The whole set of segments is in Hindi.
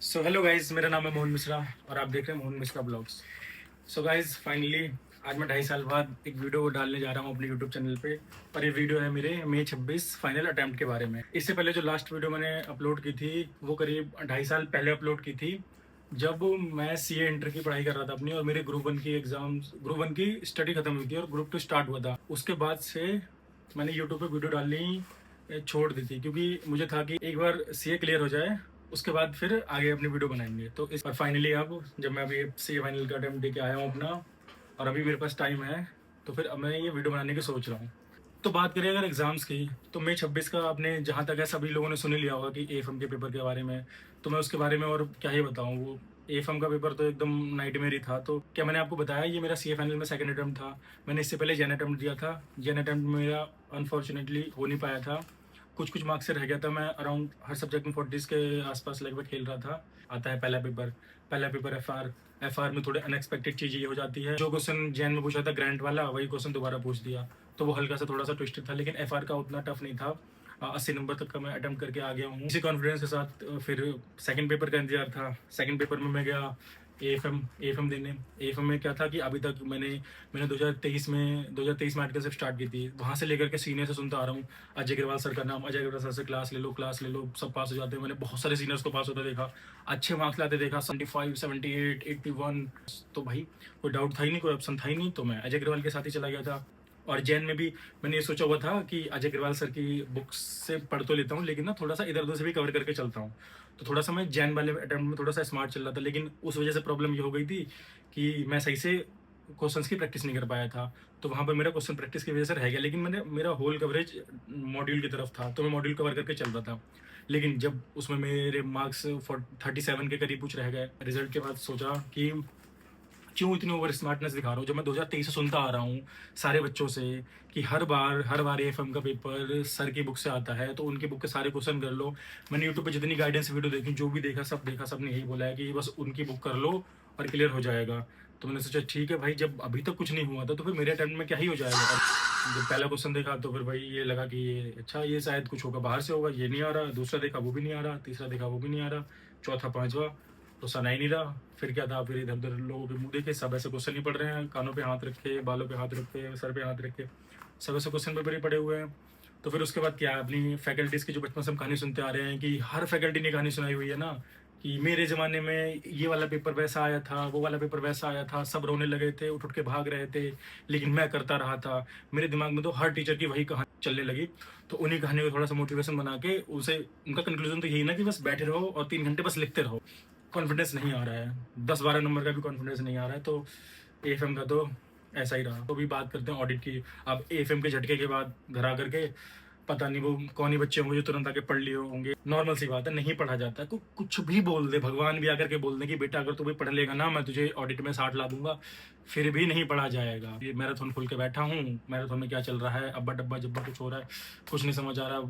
सो हेलो गाइज, मेरा नाम है मोहन मिश्रा और आप देख रहे हैं Mohan Mishra blogs. So guys finally आज मैं 2.5 साल बाद एक वीडियो डालने जा रहा हूँ अपने यूट्यूब चैनल पे। और ये वीडियो है मेरे मई 26 फाइनल अटेम्प्ट के बारे में। इससे पहले जो लास्ट वीडियो मैंने अपलोड की थी वो करीब 2.5 साल पहले अपलोड की थी, जब मैं सीए इंटर की पढ़ाई कर रहा था अपनी, और मेरे ग्रुप 1 की एग्जाम्स, ग्रुप 1 की स्टडी खत्म हुई थी और ग्रुप 2 स्टार्ट हुआ था। उसके बाद से मैंने यूट्यूब पे वीडियो डालनी छोड़ दी थी, क्योंकि मुझे था कि एक बार सीए क्लियर हो जाए उसके बाद फिर आगे अपनी वीडियो बनाएंगे। तो इस पर फाइनली अब जब मैं अभी सीए फाइनल का अटेम्प्ट दे के आया हूँ अपना, और अभी मेरे पास टाइम है, तो फिर अब मैं ये वीडियो बनाने की सोच रहा हूँ। तो बात करें अगर एग्जाम्स की, तो मई 26 का आपने जहाँ तक है सभी लोगों ने सुन ही लिया होगा कि एएफएम के पेपर के बारे में। तो मैं उसके बारे में और क्या ही बताऊँ, वो एएफएम का पेपर तो एकदम नाइटमेयर ही था। तो क्या मैंने आपको बताया, ये मेरा सीए फाइनल में सेकंड अटेम्प्ट था। मैंने इससे पहले जेन अटेम्प्ट दिया था। जेन अटेम्प्ट मेरा अनफॉर्चुनेटली हो नहीं पाया था, कुछ कुछ मार्क्स से रह गया था। मैं अराउंड हर सब्जेक्ट में 40 के आसपास लगभग खेल रहा था। आता है पहला पेपर एफआर में थोड़े अनएक्सपेक्टेड चीज़ ये हो जाती है, जो क्वेश्चन जैन में पूछा था ग्रांट वाला, वही क्वेश्चन दोबारा पूछ दिया। तो वो हल्का सा थोड़ा सा ट्विस्टेड था, लेकिन एफआर का उतना टफ नहीं था। 80 नंबर तक का मैं अटेम्प्ट करके आ गया हूँ इसी कॉन्फिडेंस के साथ। फिर सेकंड पेपर का इंतजार था। सेकंड पेपर में मैं गया एएफएम देने। एएफएम में क्या था कि अभी तक मैंने 2023 में आर्टिकल से स्टार्ट की थी, वहाँ से लेकर के सीनियर से सुनता आ रहा हूँ। अजय अग्रवाल सर का नाम, अजय अग्रवाल सर से क्लास ले लो, सब पास हो जाते हैं। मैंने बहुत सारे सीनियर्स को पास होता देखा, अच्छे मार्क्स लाते देखा, 75, 78, 81। तो भाई कोई डाउट था ही नहीं, कोई ऑप्शन था ही नहीं, तो मैं अजय अग्रवाल के साथ ही चला गया था। और जैन में भी मैंने ये सोचा हुआ था कि अजय अग्रवाल सर की बुक्स से पढ़ तो लेता हूँ, लेकिन ना थोड़ा सा इधर उधर से भी कवर करके चलता हूँ। तो थोड़ा सा मैं जैन वाले अटेम्प्ट में थोड़ा सा स्मार्ट चल रहा था, लेकिन उस वजह से प्रॉब्लम ये हो गई थी कि मैं सही से क्वेश्चंस की प्रैक्टिस नहीं कर पाया था। तो वहाँ पर मेरा क्वेश्चन प्रैक्टिस की वजह से रह गया, लेकिन मेरा होल कवरेज मॉड्यूल की तरफ था, तो मैं मॉड्यूल कवर करके चल रहा था। लेकिन जब उसमें मेरे मार्क्स 37 के करीब कुछ रह गए, रिजल्ट के बाद सोचा कि क्यों इतनी ओवर स्मार्टनेस दिखा रहा हूँ, जब मैं 2023 से सुनता आ रहा हूँ सारे बच्चों से कि हर बार एएफएम का पेपर सर की बुक से आता है, तो उनकी बुक के सारे क्वेश्चन कर लो। मैंने यूट्यूब पे जितनी गाइडेंस वीडियो देखी, जो भी देखा, सबने यही बोला है कि बस उनकी बुक कर लो और क्लियर हो जाएगा। तो मैंने सोचा ठीक है भाई, जब अभी तक कुछ नहीं हुआ था तो फिर मेरे अटेम्प्ट में क्या ही हो जाएगा। और जब पहला क्वेश्चन देखा तो फिर भाई ये लगा कि ये अच्छा, ये शायद कुछ होगा बाहर से होगा, ये नहीं आ रहा। दूसरा देखा वो भी नहीं आ रहा, तीसरा देखा वो भी नहीं आ रहा, चौथा पांचवा तो सना ही नहीं रहा। फिर क्या था, फिर इधर उधर लोगों के मुंह देखे, सब ऐसे क्वेश्चन ही पढ़ रहे हैं, कानों पे हाथ रखे, बालों पे हाथ रखे, सर पे हाथ रखे, सब ऐसे क्वेश्चन पेपर ही पड़े हुए हैं। तो फिर उसके बाद क्या, अपनी फैकल्टीज की जो बचपन से हम कहानी सुनते आ रहे हैं कि हर फैकल्टी ने कहानी सुनाई हुई है ना, कि मेरे ज़माने में ये वाला पेपर वैसा आया था, वो वाला पेपर वैसा आया था, सब रोने लगे थे, उठ उठ के भाग रहे थे, लेकिन मैं करता रहा था। मेरे दिमाग में तो हर टीचर की वही कहानी चलने लगी। तो उन्हीं कहानी को थोड़ा सा मोटिवेशन बना के उसे, उनका कंक्लूजन तो यही ना कि बस बैठे रहो और 3 घंटे बस लिखते रहो। कॉन्फिडेंस नहीं आ रहा है, 10-12 नंबर का भी कॉन्फिडेंस नहीं आ रहा है। तो एएफएम का तो ऐसा ही रहा। तो भी बात करते हैं ऑडिट की। अब एएफएम के झटके के बाद घर आकर के पता नहीं वो कौन ही बच्चे होंगे जो तुरंत आके पढ़ लिए होंगे। नॉर्मल सी बात है, नहीं पढ़ा जाता है। कुछ भी बोल दे, भगवान भी आकर के बोल दे कि बेटा अगर तू भी पढ़ लेगा ना, मैं तुझे ऑडिट में 60 ला दूंगा, फिर भी नहीं पढ़ा जाएगा। ये मैराथन खुल के बैठा हूँ, मैराथन में क्या चल रहा है, अब्बा डब्बा जब्बा कुछ हो रहा है, कुछ नहीं समझ आ रहा।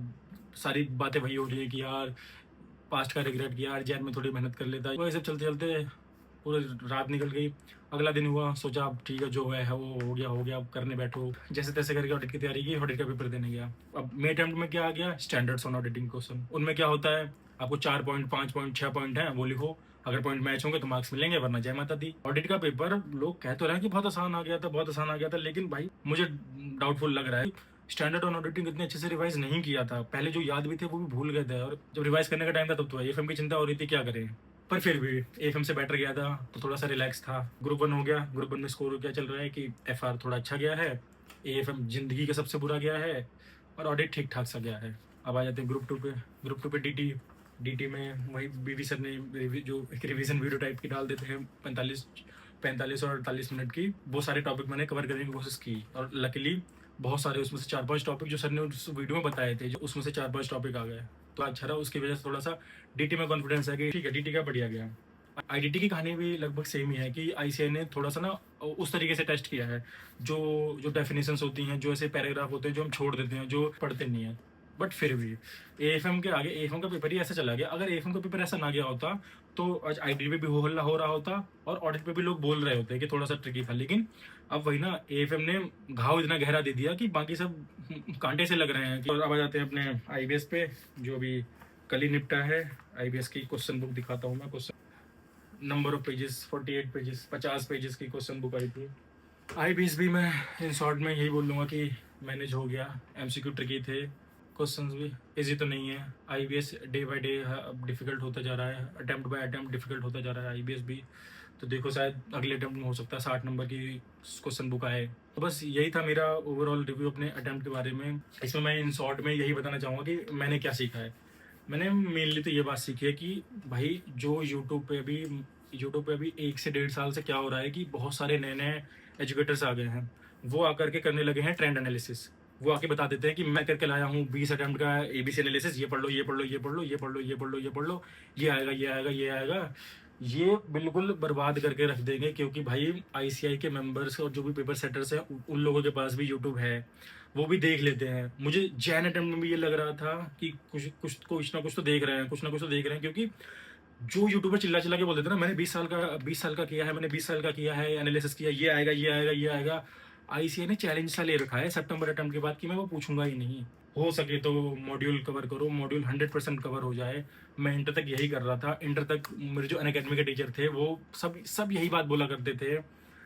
सारी बातें वही हो रही है कि यार पास्ट का रिग्रेट किया, यार जैन में थोड़ी मेहनत कर लेता। वही सब चलते चलते पूरी रात निकल गई। अगला दिन हुआ, सोचा अब ठीक है जो है वो हो गया, अब करने बैठो। जैसे तैसे करके ऑडिट की तैयारी की, ऑडिट का पेपर देने गया। अब मे अटेम्प्ट में क्या आ गया, स्टैंडर्ड्स ऑन ऑडिटिंग क्वेश्चन। उनमें क्या होता है, आपको 4 पॉइंट, 5 पॉइंट, 6 पॉइंट है, वो लिखो। अगर पॉइंट मैच होंगे तो मार्क्स मिलेंगे, वरना जय माता दी। ऑडिट का पेपर लोग कह तो रहे हैं कि बहुत आसान आ गया था, बहुत आसान आ गया था, लेकिन भाई मुझे डाउटफुल लग रहा है। स्टैंडर्ड ऑन ऑडिटिंग इतने अच्छे से रिवाइज नहीं किया था, पहले जो याद भी थे वो भी भूल गए थे, और जब रिवाइज करने का टाइम था तब तो एएफएम की चिंता हो रही थी क्या करें। पर फिर भी एएफएम से बेटर गया था तो थोड़ा सा रिलैक्स था। ग्रुप 1 हो गया, ग्रुप 1 में स्कोर क्या चल रहा है कि एफआर थोड़ा अच्छा गया है, एएफएम जिंदगी का सबसे बुरा गया है, और ऑडिट ठीक ठाक सा गया है। अब आ जाते हैं ग्रुप 2 पे। ग्रुप 2 पे डीटी में वही बीवी सर ने जो एक रिवीजन वीडियो टाइप की डाल देते हैं, 45 और 48 मिनट की, वो सारे टॉपिक मैंने कवर करने की कोशिश की, और लकीली बहुत सारे उसमें से 4-5 टॉपिक जो सर ने उस वीडियो में बताए थे, जो उसमें से 4-5 टॉपिक आ गए। तो अच्छा रहा, उसकी वजह से थोड़ा सा डीटी में कॉन्फिडेंस है कि ठीक है डीटी का बढ़िया गया। आईडीटी की कहानी भी लगभग सेम ही है कि आईसीआई ने थोड़ा सा ना उस तरीके से टेस्ट किया है, जो जो डेफिनेशंस होती हैं, जो ऐसे पैराग्राफ होते हैं जो हम छोड़ देते हैं, जो पढ़ते नहीं है। बट फिर भी एएफएम के आगे, एएफएम का पेपर ही ऐसा चला गया। अगर एएफएम का पेपर ऐसा ना गया होता तो आज आईडी पे भी हो हल्ला हो रहा होता, और ऑडिट पे भी लोग बोल रहे होते कि थोड़ा सा ट्रिकी था। लेकिन अब वही ना, एएफएम ने घाव इतना गहरा दे दिया कि बाकी सब कांटे से लग रहे हैं। और अब आ जाते हैं अपने आईबीएस पे, जो भी कल ही निपटा है। IBS की क्वेश्चन बुक दिखाता हूँ मैं। Question number of pages 48 pages, 50 pages की क्वेश्चन बुक आई थी। IBS भी मैं इन शॉर्ट में यही बोल दूंगा कि मैनेज हो गया। MCQ ट्रिकी थे, क्वेश्चंस भी इजी तो नहीं है। IBS day by day difficult होता जा रहा है, अटेम्प्ट बाय अटेम्प्ट डिफिकल्ट होता जा रहा है IBS भी। तो देखो शायद अगले अटेम्प्ट में हो सकता है 60 नंबर की क्वेश्चन बुक आए। तो बस यही था मेरा ओवरऑल रिव्यू अपने अटेम्प्ट के बारे में। इसमें मैं इन शॉर्ट में यही बताना चाहूँगा कि मैंने क्या सीखा है। मैंने मेनली तो ये बात सीखी है कि भाई जो यूट्यूब पे अभी 1 से 1.5 साल से क्या हो रहा है कि बहुत सारे नए नए एजुकेटर्स आ गए हैं। वो आकर के करने लगे हैं ट्रेंड एनालिसिस। वो आके बता देते हैं कि मैं करके लाया हूँ 20 अटेम्प्ट का ABC एनालिसिस, ये पढ़ लो, ये पढ़ लो, ये पढ़ लो, ये पढ़ लो, ये पढ़ लो, ये पढ़ लो, ये आएगा, ये आएगा, ये आएगा। ये बिल्कुल बर्बाद करके रख देंगे, क्योंकि भाई ICI के मेंबर्स और जो भी पेपर सेटर्स हैं उन लोगों के पास भी यूट्यूब है, वो भी देख लेते हैं। मुझे जैन अटेम्प्ट में भी ये लग रहा था कि कुछ ना कुछ तो देख रहे हैं, कुछ ना कुछ तो देख रहे हैं, क्योंकि जो यूट्यूबर चिल्ला चिल्ला के बोलते थे ना, मैंने 20 साल का किया है, मैंने 20 साल का किया है, एनालिसिस किया, ये आएगा, ये आएगा, ये आएगा। ICI ने चैलेंज सा ले रखा है सितंबर अटेम्प्ट के बाद कि मैं वो पूछूंगा ही नहीं। हो सके तो मॉड्यूल कवर करो, मॉड्यूल 100% कवर हो जाए। मैं इंटर तक यही कर रहा था। इंटर तक मेरे जो अनअकैडमी के टीचर थे वो सब यही बात बोला करते थे।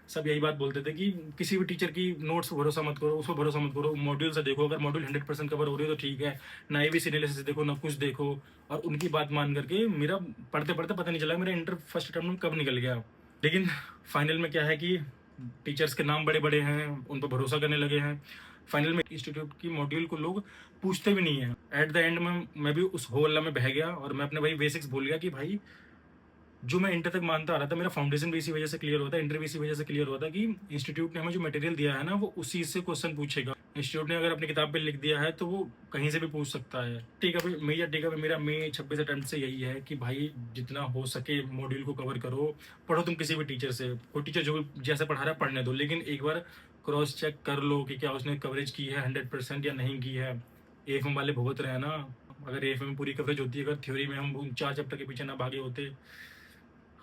सब यही बात बोलते थे कि किसी भी टीचर की नोट्स पर भरोसा मत करो, उस पर भरोसा मत करो, मॉड्यूल से देखो। अगर मॉड्यूल 100% कवर हो रही है तो ठीक है, ना ABC एनालिसिस देखो, ना कुछ देखो। और उनकी बात मान करके मेरा पढ़ते पढ़ते पता नहीं चला मेरा इंटर फर्स्ट अटेम्प्ट में कब निकल गया। लेकिन फाइनल में क्या है कि टीचर्स के नाम बड़े बड़े हैं, उन पर भरोसा करने लगे हैं। फाइनल में इंस्टीट्यूट की मॉड्यूल को लोग पूछते भी नहीं है। एट द एंड में मैं भी उस होल में बह गया और मैं अपने भाई बेसिक्स भूल गया कि भाई जो मैं इंटर तक मानता आ रहा था, मेरा फाउंडेशन भी इसी वजह से क्लियर होता है, इंटर भी इसी वजह से क्लियर होता है कि इंस्टीट्यूट ने हमें जो मटेरियल दिया है ना, वो उसी से क्वेश्चन पूछेगा। इंस्टीट्यूट ने अगर अपनी किताब पे लिख दिया है तो वो कहीं से भी पूछ सकता है। ठीक है, मेरा मई 26 अटेम्प्ट से यही है कि भाई जितना हो सके मॉड्यूल को कवर करो। पढ़ो तुम किसी भी टीचर से, कोई टीचर जो भी जैसे पढ़ा रहा है पढ़ने दो, लेकिन एक बार क्रॉस चेक कर लो कि क्या उसने कवरेज की है 100% या नहीं की है। AFM वाले भुगत रहे हैं ना। अगर AFM में पूरी कवरेज होती है, अगर थ्योरी में हम 4 चैप्टर के पीछे ना भागे होते,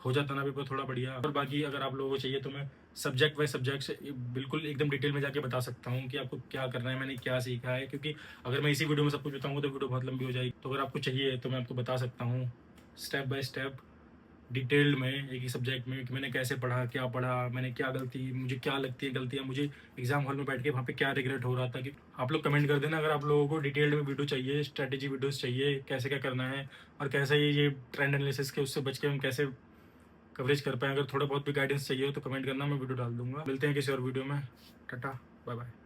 हो जाता ना पेपर थोड़ा बढ़िया। और बाकी अगर आप लोगों को चाहिए तो मैं सब्जेक्ट वाइज सब्जेक्ट से बिल्कुल एकदम डिटेल में जाके बता सकता हूँ कि आपको क्या करना है, मैंने क्या सीखा है। क्योंकि अगर मैं इसी वीडियो में सब कुछ बताऊँगा तो वीडियो बहुत लंबी हो जाएगी। तो अगर आपको चाहिए तो मैं आपको बता सकता हूँ स्टेप बाय स्टेप डिटेल्ड में एक ही सब्जेक्ट में कि मैंने कैसे पढ़ा, क्या पढ़ा, मैंने क्या गलती, मुझे क्या लगती है गलतियाँ, मुझे एग्जाम हॉल में बैठ के वहाँ पे क्या रिग्रेट हो रहा था। कि आप लोग कमेंट कर देना अगर आप लोगों को डिटेल्ड में वीडियो चाहिए, स्ट्रेटेजी वीडियोस चाहिए, कैसे क्या करना है और कैसे ये ट्रेंड एनालिसिस के उससे बच के हम कैसे कवरेज कर पाएँ। अगर थोड़ा बहुत भी गाइडेंस चाहिए हो तो कमेंट करना, मैं वीडियो डाल दूंगा। मिलते हैं किसी और वीडियो में। Tata, bye bye.